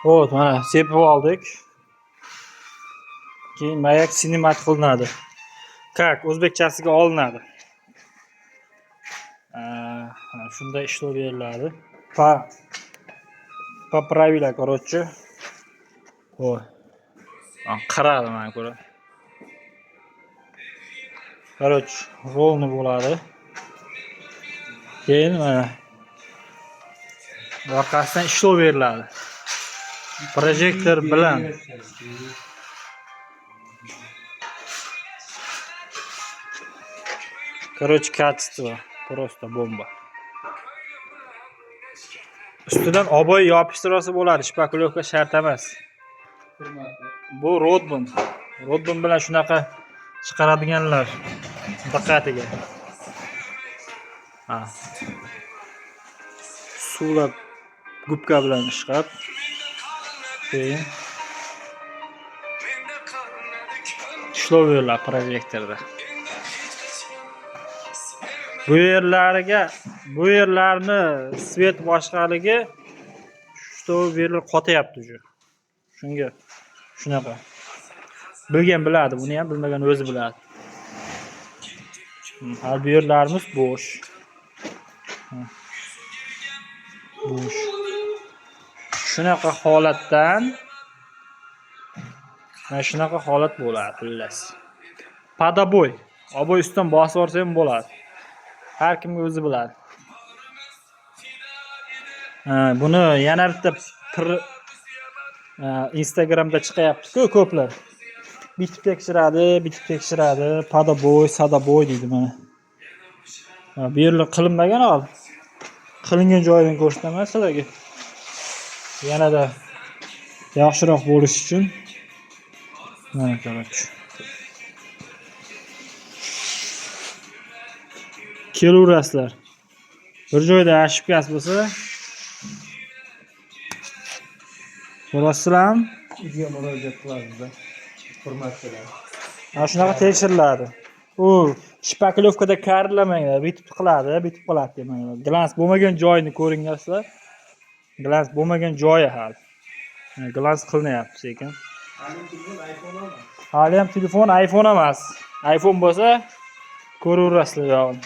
Xo'p, mana sepib oldik. Keyin mayak sinimat qilinadi. Как o'zbekchasiga olinadi. Mana shunday ishlov beriladi. Поправили, короче. Voy. Qaradi mana ko'ra. Короче, rolni bo'ladi. Keyin mana orqasidan ishlov beriladi. Projektor bilan. Короче, качество просто bomba. Ustidan oboy yopishtirsa bo'ladi, shpakulovka shart emas. Bu Rodman. Rodman bilan shunaqa chiqaradiganlar diqqatiga. Suvlab gubka bilan ishqab, keyin ishlov beriladi projektorda. Bu yerlarni svet boshqaligi ishlov berilib qotyapti уже. Shunga shunaqa. Bilgan biladi, buni ham bilmagan o'zi biladi. Har bu yerlarimiz bo'sh. Bo'sh. Shunaqa holatdan mana shunaqa holat bo'ladi, xullas. Padaboy. Oboy ustidan bosib yorsa ham bo'ladi. Har kimga o'zi biladi. Buni yana bitta Instagramda chiqyapti-ku ko'plar. Bitib tekshiradi, padaboy, sadaboy deydi mana. Bu yerlar qilinmagan hol. Qilingan joyidan ko'rsataman sizlarga. Yanada yaxshiroq bo'lish uchun mana qarang. Kelaverasizlar. Bir joyda ошибкасы bo'lsa, so'rasizlarmi? Uyga murojaat qilamiz. Hurmatlar. Mana shunaqa tekshiriladi. U shpakulovkada karilamanglar, bitib qiladi demanglar. Glans bo'lmagan joyini ko'ringarsizlar. Glans bo'lmagan joyi hali. Glans qilinyapti sekin. Hali ham telefon iPhone emas. iPhone bo'lsa ko'raverasizlar yog'ini.